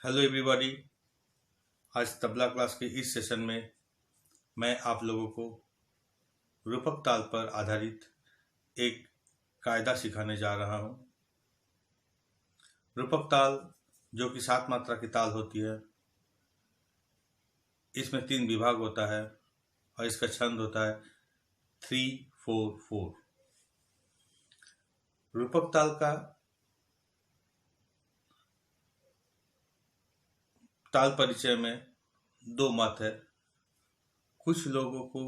Hello everybody. आज tabla class के इस सेशन में मैं आप लोगों को रूपक ताल पर आधारित एक कायदा सिखाने जा रहा हूँ। रूपक ताल जो कि 7 मात्रा की ताल होती है, इसमें 3 विभाग होता है और इसका छंद होता है 3-4-4। रूपक ताल का ताल परिचय में 2 मत है। कुछ लोगों को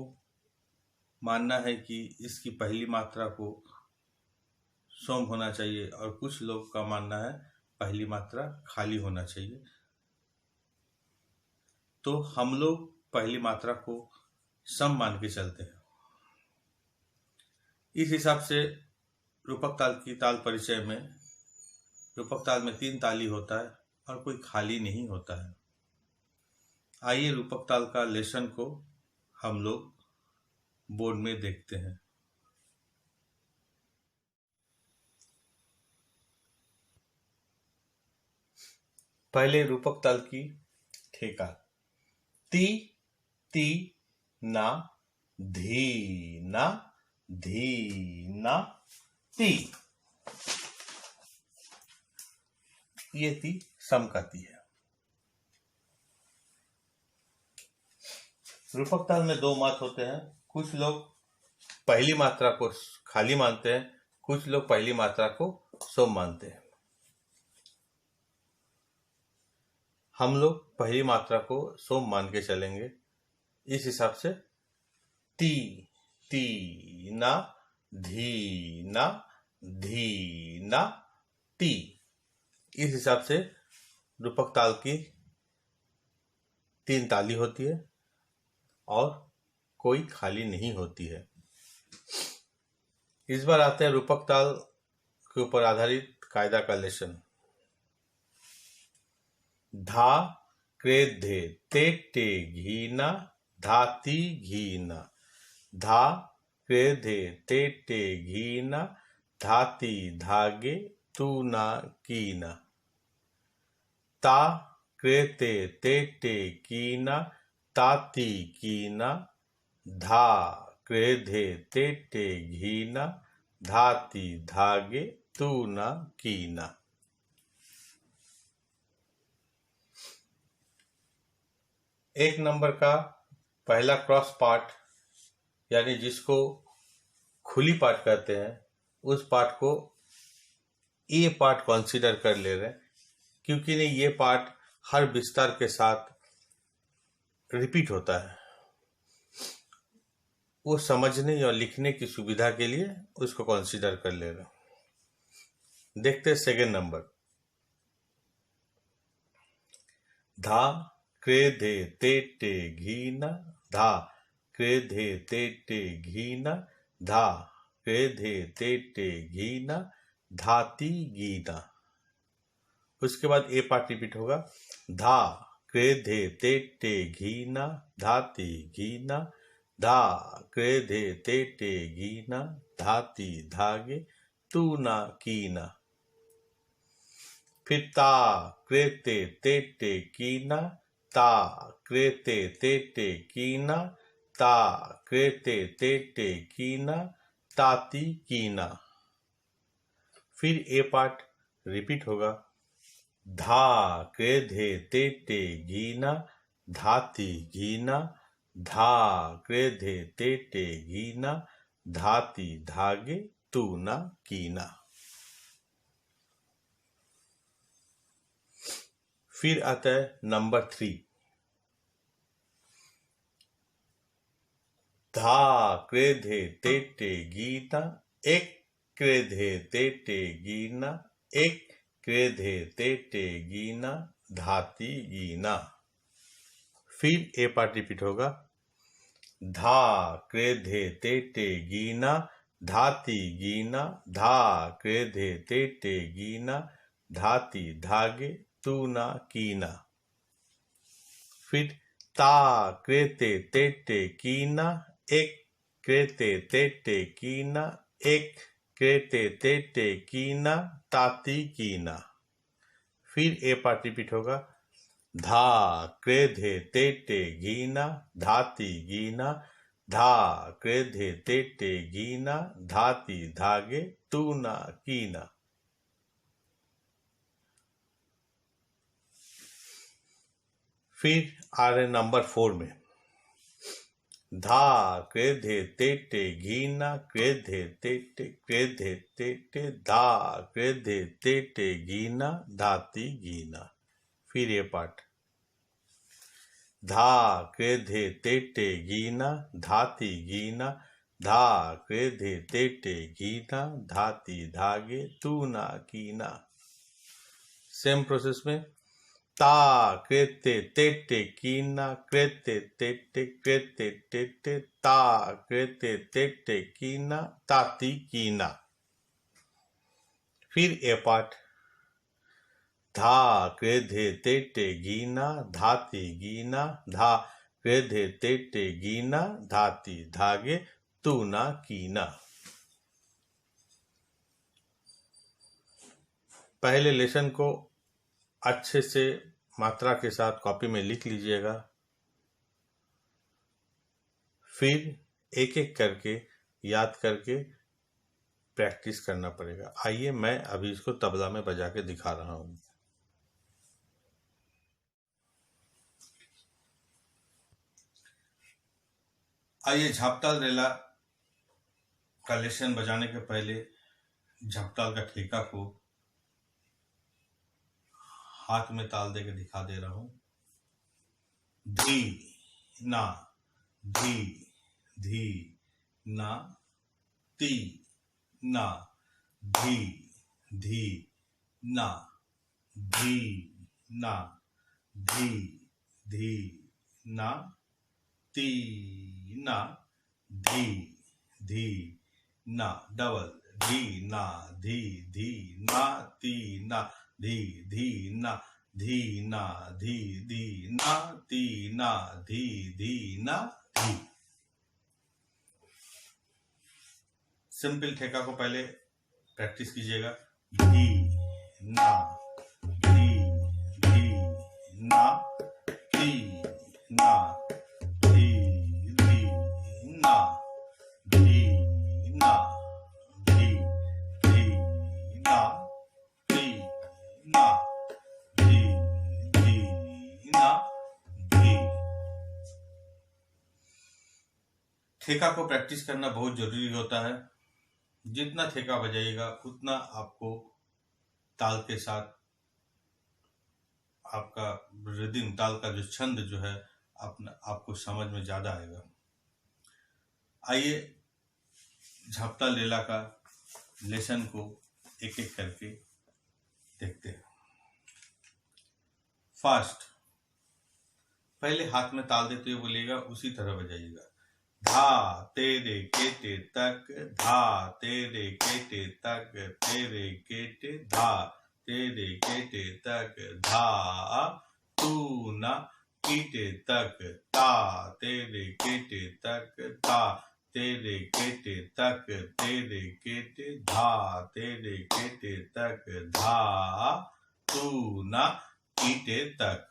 मानना है कि इसकी पहली मात्रा को सोम होना चाहिए और कुछ लोग का मानना है पहली मात्रा खाली होना चाहिए। तो हम लोग पहली मात्रा को सम मान के चलते हैं। इस हिसाब से रूपक ताल की ताल परिचय में रूपक ताल में 3 ताली होता है और कोई खाली नहीं होता है। आइए रूपक ताल का लेसन को हम लोग बोर्ड में देखते हैं। पहले रूपक ताल की ठेका ती ती ना धी ना धी ना ती। ये ती सम का ती है। रूपक ताल में 2 मत होते हैं। कुछ लोग पहली मात्रा को खाली मानते हैं, कुछ लोग पहली मात्रा को सोम मानते हैं। हम लोग पहली मात्रा को सोम मान के चलेंगे। इस हिसाब से ती ती ना धी ना धी ना ती। इस हिसाब से रूपक ताल की 3 ताली होती है और कोई खाली नहीं होती है। इस बार आते हैं रूपक ताल के ऊपर आधारित कायदा का लेसन। धा क्रेधे ते टे घीना धाती घीना। धा क्रेधे ते टे घीना धाती धागे तू ना कीना। ता क्रेते ते टे कीना ताती कीना। धा क्रेधे ते टे घीना धाती धागे तू ना कीना। एक नंबर का पहला क्रॉस पार्ट यानी जिसको खुली पार्ट कहते हैं, उस पार्ट को ए पार्ट कंसीडर कर ले रहे हैं, क्योंकि नहीं ये पार्ट हर विस्तार के साथ रिपीट होता है। वो समझने और लिखने की सुविधा के लिए उसको कंसीडर कर ले रहे हैं। देखते हैं सेकेंड नंबर। धा क्रेधे ते टे घीना धा क्रेधे ते टे घीना धा क्रेधे ते टे घीना धाती गीना। उसके बाद ए पार्ट रिपीट होगा। धा क्रेधे ते टे घीना धाती घीना धा क्रेधे ते टे घीना धाती धागे तू ना कीना। फिर ता क्रेते ते टे कीना ता क्रेते ते टे कीना ता क्रेते ते टे कीना ताती कीना। फिर ए पार्ट रिपीट होगा। धा क्रेधे ते टे घीना धाती घीना धा क्रेधे ते टे घीना धाती धागे तू ना कीना। फिर आता है नंबर 3। धा क्रेधे ते टे गीना एक क्रेधे ते टे गीना एक क्रेधे ते टे गीना धाती गीना। फिर ए पार्ट रिपीट होगा। धा क्रेधे ते टे गीना धाती गीना धा क्रेधे ते टे गीना धाती धागे तू ना कीना। फिर ता क्रेते ते टे कीना एक क्रेते ते टे कीना एक क्रेते ते टे कीना ताती कीना। फिर ए पार्ट रिपीट होगा। धा क्रेधे तेटे गीना धाती गीना धा क्रेधे तेटे गीना धाती धागे तूना कीना। फिर आ रहे नंबर 4 में, धा क्रेधे तेटे गीना क्रेधे तेटे धा क्रेधे तेटे गीना धाती गीना। फिर ये पाठ, धा क्रेधे तेटे गीना धाती गीना धा क्रेधे तेटे गीना धाती धागे तूना कीना। सेम प्रोसेस में, ता क्रेते तेटे कीना क्रेते तेटे ता क्रेते तेटे कीना ताती कीना। फिर ए पाठ, धा क्रेधे तेटे गीना धाती गीना धा क्रेधे तेटे गीना धाती धागे तूना कीना। पहले लेसन को अच्छे से मात्रा के साथ कॉपी में लिख लीजिएगा, फिर एक एक करके याद करके प्रैक्टिस करना पड़ेगा। आइए मैं अभी इसको तबला में बजा के दिखा रहा हूँ। आइए झापताल रेला का लेसन बजाने के पहले झापताल का ठेका को हाथ में ताल दे के दिखा दे रहा हूं। धी ना धी धी ना ती ना धी धी ना धी ना धी धी ना ती ना धी धी ना डबल धी ना धी धी ना ती ना धी धी ना धी ना धी धी ना ती ना धी धी ना धी। सिंपल ठेका को पहले प्रैक्टिस कीजिएगा। धी ना धी धी ना ती ना धी धी ना धी ना धी धी ना ती ना धी धी ना धी। ठेका को प्रैक्टिस करना बहुत जरूरी होता है। जितना ठेका बजाइएगा उतना आपको ताल के साथ आपका रिदम, ताल का जो छंद जो है आपको समझ में ज्यादा आएगा। आइए झापताल रेला का लेसन को एक एक करके देखते हैं। फास्ट, पहले हाथ में ताल देते हुए बोलिएगा, उसी तरह बजाइएगा। धा तेरे केटे तक धा तेरे केटे तक तेरे केटे धा तेरे केटे तक धा तू ना कीटे तक ता तेरे केटे तक ता तेरे केटे तक तेरे केटे धा तेरे केटे तक धा तू ना कीटे तक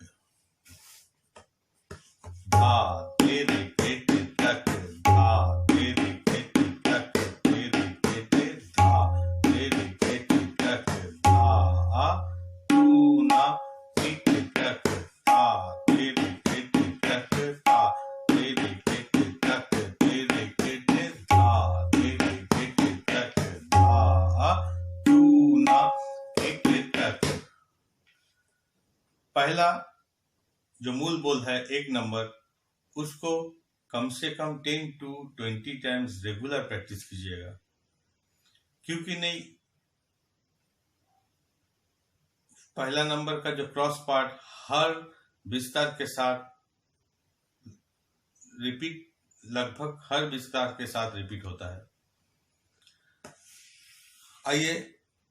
धा तेरे केटे तक धा तेरे केटे तक तेरे केटे धा तेरे केटे तक धा तू ना कीटे तक ता तेरे केटे तक ता तेरे केटे तक तेरे केटे धा तेरे केटे तक धा तू ना कीटे तक। पहला जो मूल बोल है 1 नंबर, उसको कम से कम 10 to 20 टाइम्स रेगुलर प्रैक्टिस कीजिएगा, क्योंकि नहीं पहला नंबर का जो क्रॉस पार्ट हर विस्तार के साथ रिपीट, लगभग हर विस्तार के साथ रिपीट होता है। आइए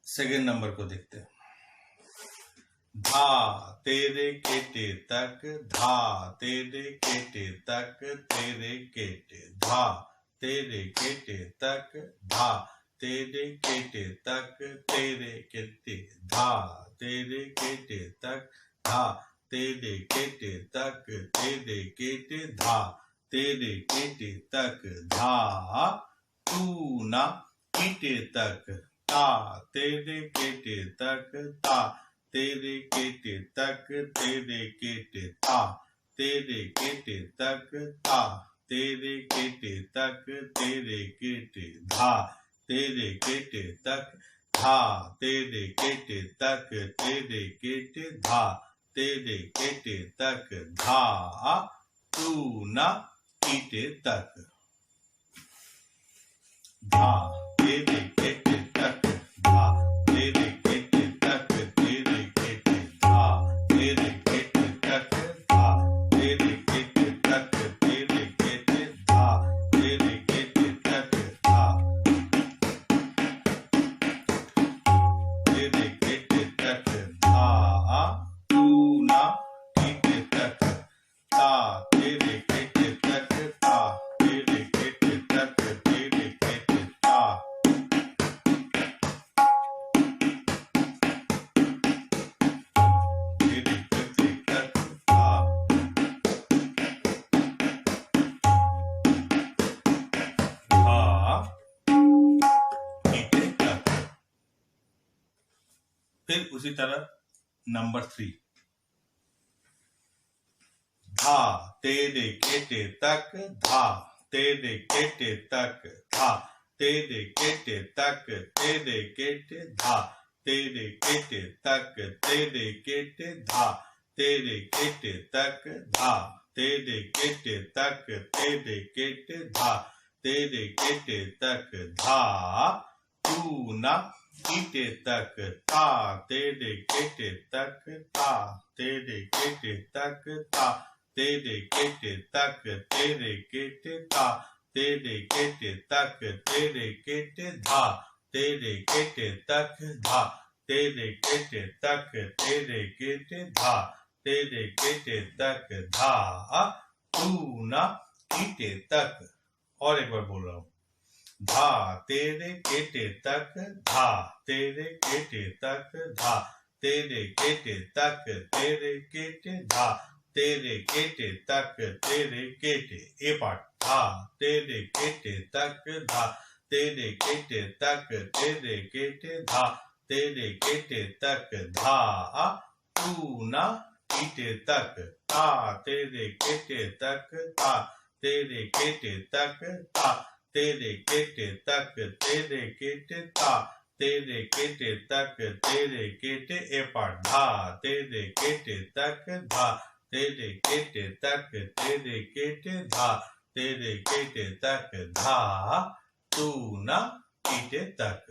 सेकेंड नंबर को देखते हैं। धा तेरे केटे तक धा तेरे केटे तक तेरे केटे धा तेरे केटे तक धा तेरे केटे तक तेरे केटे धा तेरे केटे तक धा तेरे केटे तक तेरे केटे धा तेरे केटे तक धा तू ना कीटे तक ता तेरे केटे तक ता तेरे केटे तक तेरे केटे ता तेरे केटे तक ता तेरे केटे तक तेरे केटे धा तेरे केटे तक धा तेरे केटे तक तेरे केटे धा तेरे केटे तक धा तू ना कीटे तक धा तेरे केटे तक धा तेरे केटे तक तेरे केटे धा तेरे केटे तक धा तेरे केटे तक तेरे केटे धा तेरे केटे तक धा तेरे केटे तक धा तू ना कीटे तक ता तेरे केटे तक ता तेरे केटे तक तेरे केटे ता तेरे केटे तक ता धा कीटे तक। फिर उसी तरह नंबर 3 धा तेरे केटे तक धा तेरे केटे तक धा तेरे केटे तक तेरे केटे धा तेरे केटे तक तेरे केटे धा तेरे केटे तक धा तेरे केटे तक तेरे केटे धा तेरे केटे तक धा तू ना कीटे तक ता तेरे केटे तक ता तेरे केटे तक ता तेरे केटे तक तेरे केटे ता तेरे केटे तक तेरे केटे धा तेरे केटे तक धा तेरे केटे तक तेरे केटे धा तेरे केटे तक धा तू ना कीटे तक। और एक बार बोल रहा हूं धा तेरे केटे तक धा तेरे केटे तक धा तेरे केटे तक तेरे केटे धा तेरे केटे तक तेरे केटे ए पार्ट धा तेरे केटे तक धा तेरे केटे तक तेरे केटे धा तेरे केटे तक धा तू ना कीटे तक ता तेरे केटे तक ता तेरे केटे तक ता तेरे केटे तक तेरे केटे ता तेरे केटे तक तेरे केटे ए पार्ट धा तेरे केटे तक धा तेरे केटे तक तेरे केटे धा तेरे केटे तक धा तू ना कीटे तक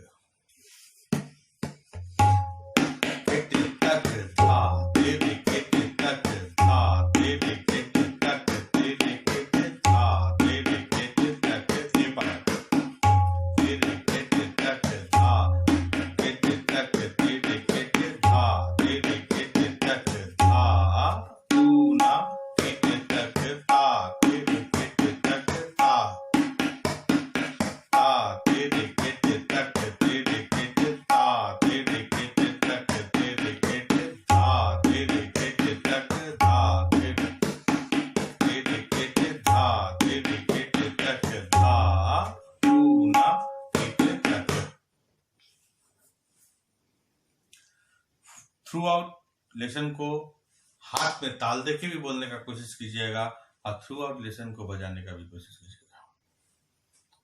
केटे तक धा तेरे केटे तक धा तेरे केटे तक तेरे केटे धा तेरे केटे तक ए पार्ट तेरे केटे तक धा केटे तक तेरे केटे धा तेरे केटे तक धा तू ना कीटे तक ता तेरे केटे तक ता ता तेरे केटे तक तेरे केटे ता तेरे केटे तक तेरे केटे धा तेरे केटे तक धा तेरे केटे धा तेरे केटे तक धा तू ना कीटे तक। थ्रू आउट लेसन को हाथ में ताल दे के भी बोलने का कोशिश कीजिएगा और थ्रू आउट लेसन को बजाने का भी कोशिश कीजिएगा।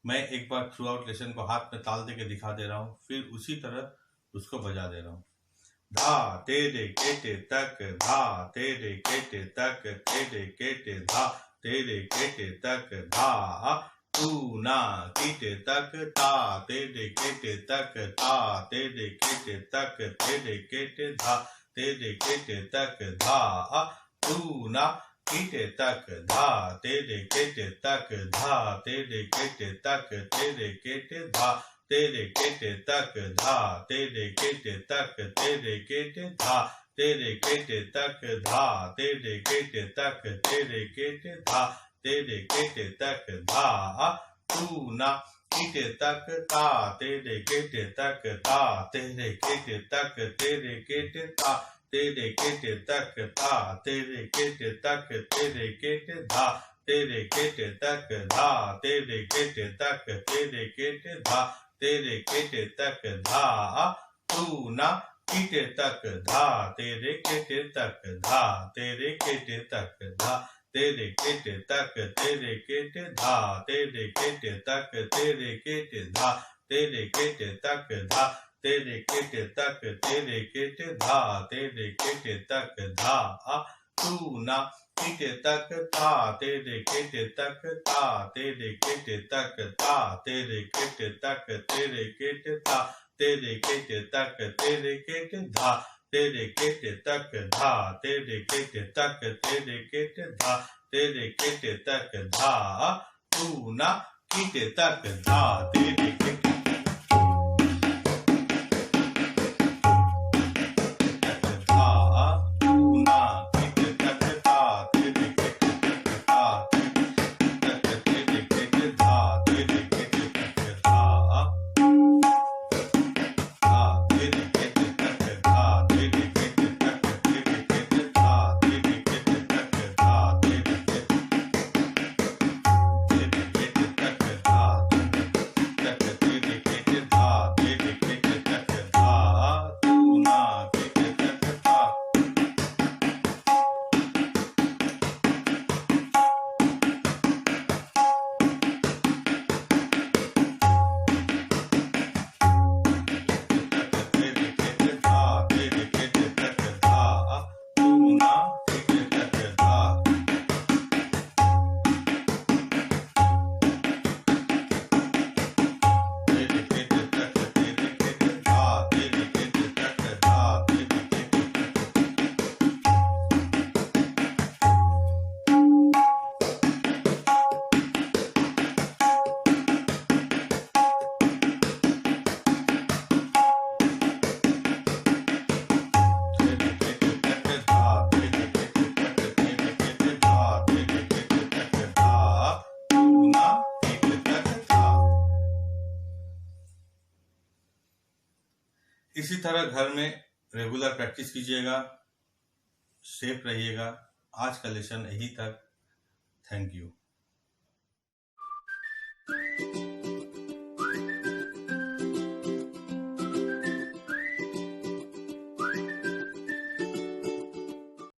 मैं एक बार थ्रू आउट लेसन को हाथ में ताल दे के दिखा दे रहा हूँ फिर उसी तरह उसको बजा दे रहा हूँ। धा तेरे केटे तक धा तेरे केटे तक तेरे केटे धा तेरे केटे तक धा तू ना कीटे तक ता तेरे केटे तक ता तेरे केटे तक तेरे केटे धा तेरे केटे तक धा तू ना कीटे तक धा तेरे केटे तक धा तेरे केटे तक तेरे केटे धा तेरे केटे तक धा तेरे केटे तक तेरे केटे धा तेरे केटे तक धा तेरे केटे तक तेरे केटे धा तेरे केटे तक धा तू ना कीटे तक ता तेरे केटे तक ता तेरे केटे तक तेरे केटे ता तेरे केट तक धा, तेरे केट तक, तेरे केट धा, तेरे केट तक धा, तेरे केट तक, तेरे केट धा, तेरे केट तक धा, तू ना कीट तक धा, तेरे केट तक धा, तेरे केट तक धा, तेरे केट तक, तेरे केट धा, तेरे केट तक, तेरे केट धा, तेरे केट तक धा, तेरे केट तक, तेरे केट धा, तेरे केट तक धा, तू ना कीट तक था, तेरे केट तक था, तेरे केट तक था, तेरे केट तक, तेरे केट था, तेरे केट तक, तेरे केट धा, तेरे केट तक धा, तेरे केट तक, तेरे केट धा, तेरे केट तक धा, तू ना कीट तक धा, तेरे केट इसी तरह घर में रेगुलर प्रैक्टिस कीजिएगा, सेफ रहिएगा। आज का लेसन यही तक। Thank you.